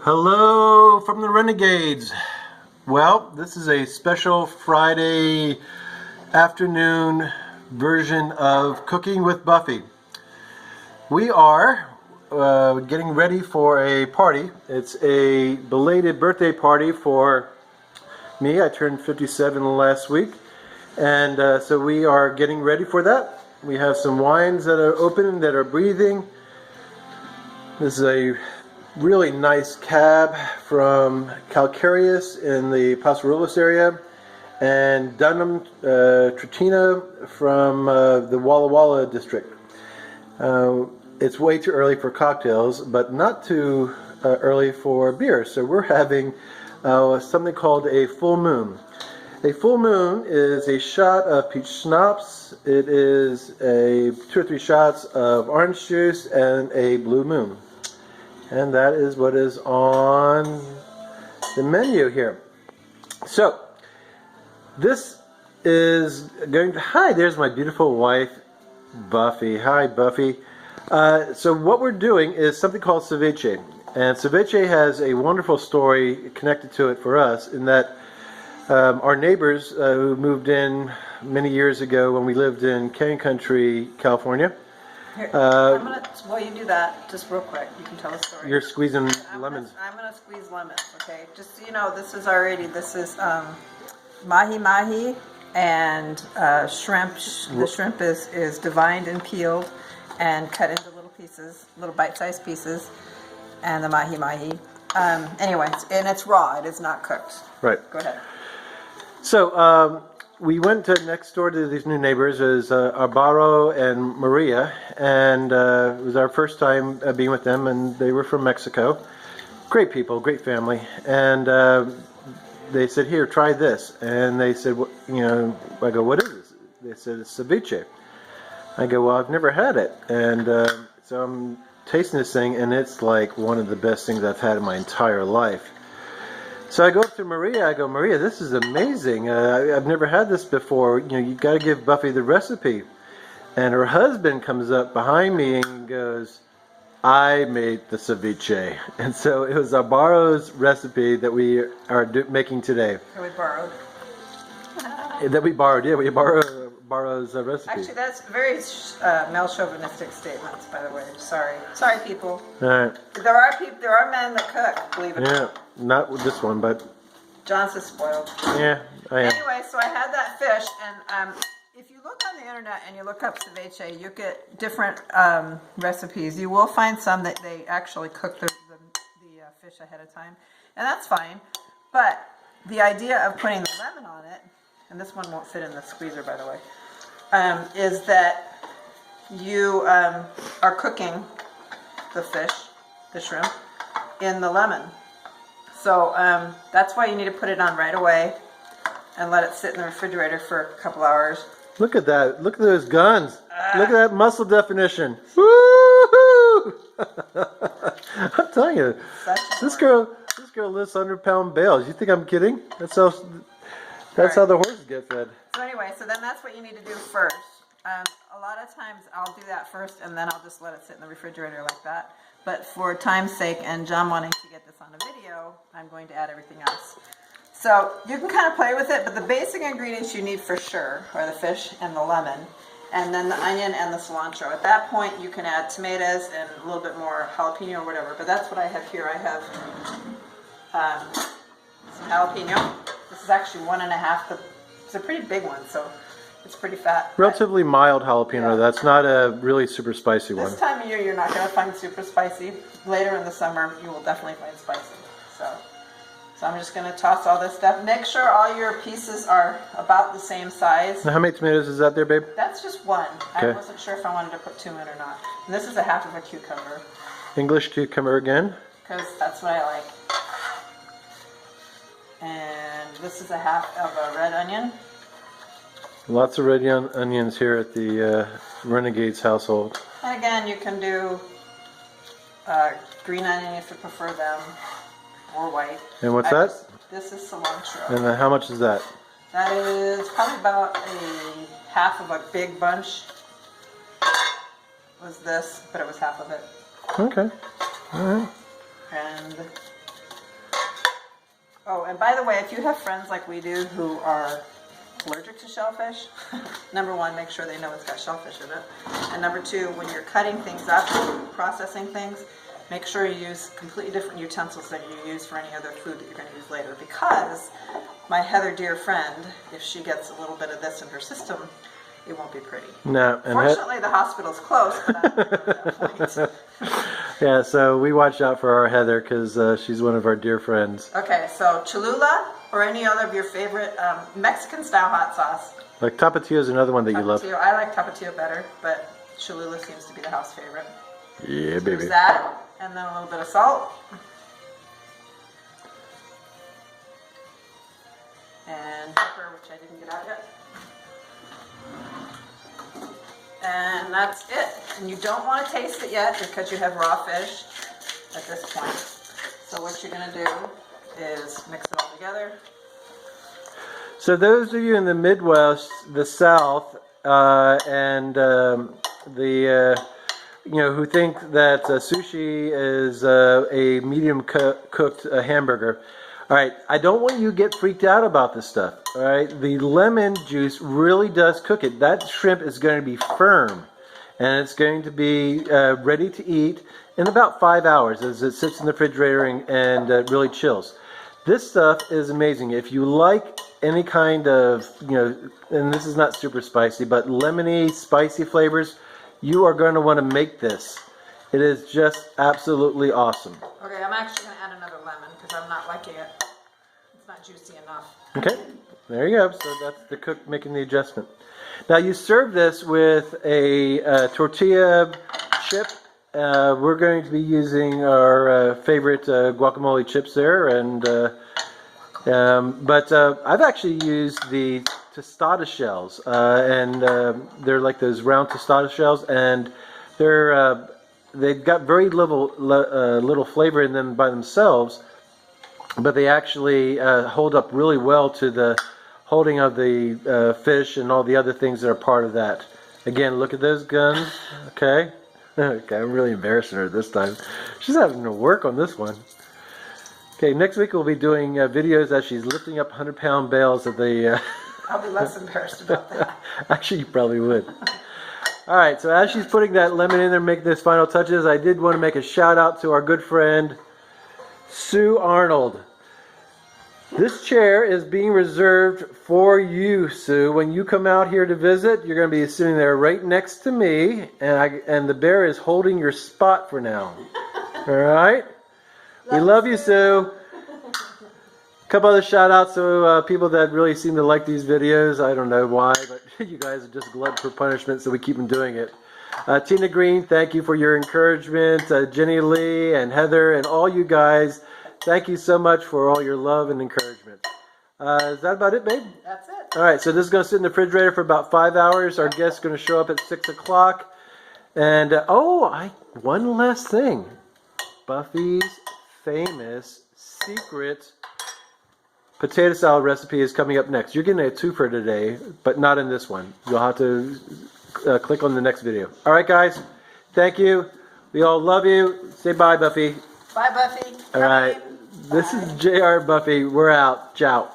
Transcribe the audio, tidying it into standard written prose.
Hello from the Renegades. Well, this is a special Friday afternoon version of Cooking with Buffy. We are getting ready for a party. It's a belated birthday party for me. I turned 57 last week, and so we are getting ready for that. We have some wines that are open, that are breathing. This is a really nice cab from Calcareous in the Passarolas area, and Dunham Tritina from the Walla Walla district. It's way too early for cocktails, but not too early for beer. So we're having something called a full moon. A full moon is a shot of peach schnapps. It is 2 or 3 shots of orange juice and a blue moon. And that is what is on the menu here. So, this is going to... Hi, there's my beautiful wife, Buffy. Hi, Buffy. So what we're doing is something called ceviche. And ceviche has a wonderful story connected to it for us, in that our neighbors who moved in many years ago when we lived in Canyon Country, California. Here, I'm gonna, while you do that, just real quick, you can tell the story. You're squeezing lemons. I'm gonna squeeze lemons, okay? Just so you know, this is mahi-mahi and shrimp. The shrimp is divined and peeled and cut into little pieces, little bite-sized pieces, and the mahi-mahi. Anyway, and it's raw, it is not cooked. Right. Go ahead. So, we went next door to these new neighbors. It was Abaro and Maria, and it was our first time being with them, and they were from Mexico. Great people, great family, and they said, "Here, try this." And they said, I go, "What is this?" They said, "It's ceviche." I go, "Well, I've never had it," and so I'm tasting this thing, and it's like one of the best things I've had in my entire life. So I go up to Maria, I go, "Maria, this is amazing. I've never had this before. You got to give Buffy the recipe." And her husband comes up behind me and goes, "I made the ceviche." And so it was Abaro's recipe that we are making today. That we borrowed. That we borrowed, yeah, we borrowed Abaro's recipe. Actually, that's very male chauvinistic statements, by the way. Sorry, people. All right. There are men that cook, believe it or not. Not with this one, but... John's is spoiled. Yeah, I am. Anyway, so I had that fish, and if you look on the internet and you look up ceviche, you get different recipes. You will find some that they actually cook the fish ahead of time, and that's fine. But the idea of putting the lemon on it, and this one won't fit in the squeezer, by the way, is that you are cooking the fish, the shrimp, in the lemon. So that's why you need to put it on right away and let it sit in the refrigerator for a couple hours. Look at that. Look at those guns. Look at that muscle definition. Woo-hoo! I'm telling you, this girl lifts 100-pound bales. You think I'm kidding? That's how the horses get fed. So anyway, so then that's what you need to do first. A lot of times I'll do that first, and then I'll just let it sit in the refrigerator like that. But for time's sake and John wanting to get this on a video, I'm going to add everything else. So you can kind of play with it, but the basic ingredients you need for sure are the fish and the lemon, and then the onion and the cilantro. At that point, you can add tomatoes and a little bit more jalapeno or whatever, but that's what I have here. I have some jalapeno. This is actually 1.5. It's a pretty big one, so it's pretty fat. Relatively mild jalapeno. Yeah. That's not a really super spicy one. This time of year, you're not going to find super spicy. Later in the summer, you will definitely find spicy. So I'm just going to toss all this stuff. Make sure all your pieces are about the same size. Now, how many tomatoes is that there, babe? That's just one. Okay. I wasn't sure if I wanted to put 2 in or not. And this is a half of a cucumber. English cucumber again? Because that's what I like. And this is a half of a red onion. Lots of red onions here at the Renegades household. And again, you can do green onion if you prefer them, or white. And what's that? This is cilantro. And how much is that? That is probably about a half of a big bunch. Was this, but it was half of it. Okay. All right. And Oh, and by the way, if you have friends like we do who are allergic to shellfish, number one, make sure they know it's got shellfish in it. And number two, when you're cutting things up, processing things, make sure you use completely different utensils than you use for any other food that you're going to use later. Because my Heather dear friend, if she gets a little bit of this in her system, it won't be pretty. No. Fortunately, the hospital's close, but I'm not at that point. Yeah, so we watch out for our Heather because she's one of our dear friends. Okay, so Cholula or any other of your favorite Mexican-style hot sauce. Like Tapatio is another one that you love. I like Tapatio better, but Cholula seems to be the house favorite. Yeah, baby. There's that, and then a little bit of salt. And pepper, which I didn't get out yet. And that's it. And you don't want to taste it yet because you have raw fish at this point. So what you're going to do is mix it all together. So those of you in the Midwest, the South, and who think that sushi is a medium cooked hamburger. All right, I don't want you to get freaked out about this stuff. All right, the lemon juice really does cook it. That shrimp is going to be firm, and it's going to be ready to eat in about 5 hours as it sits in the refrigerator and really chills. This stuff is amazing. If you like any kind of, and this is not super spicy, but lemony, spicy flavors, you are going to want to make this. It is just absolutely awesome. Okay, I'm actually going to add another lemon because I'm not liking it. It's not juicy enough. Okay, there you go. So that's the cook making the adjustment. Now you serve this with a tortilla chip. We're going to be using our favorite guacamole chips there, and but I've actually used the tostada shells, and they're like those round tostada shells, and they've got very little flavor in them by themselves, but they actually hold up really well to the holding of the fish and all the other things that are part of that. Again, look at those guns. Okay. Okay, I'm really embarrassing her this time. She's having to work on this one. Okay, next week we'll be doing videos as she's lifting up 100-pound bales of the... I'll be less embarrassed about that. Actually, you probably would. All right, so as she's putting that lemon in there, making those final touches, I did want to make a shout out to our good friend, Sue Arnold. This chair is being reserved for you, Sue. When you come out here to visit, you're going to be sitting there right next to me, and the bear is holding your spot for now. All right? We love you, Sue. A couple other shout outs to people that really seem to like these videos. I don't know why, but you guys are just glutton for punishment, so we keep them doing it. Tina Green, thank you for your encouragement. Jenny Lee and Heather and all you guys, thank you so much for all your love and encouragement. Is that about it, babe? That's it. All right, so this is going to sit in the refrigerator for about 5 hours. Our guest's going to show up at 6 o'clock. And, one last thing. Buffy's famous secret potato salad recipe is coming up next. You're getting a twofer today, but not in this one. You'll have to click on the next video. All right, guys. Thank you. We all love you. Say bye, Buffy. Bye, Buffy. All right. This is JR Buffy. We're out. Ciao.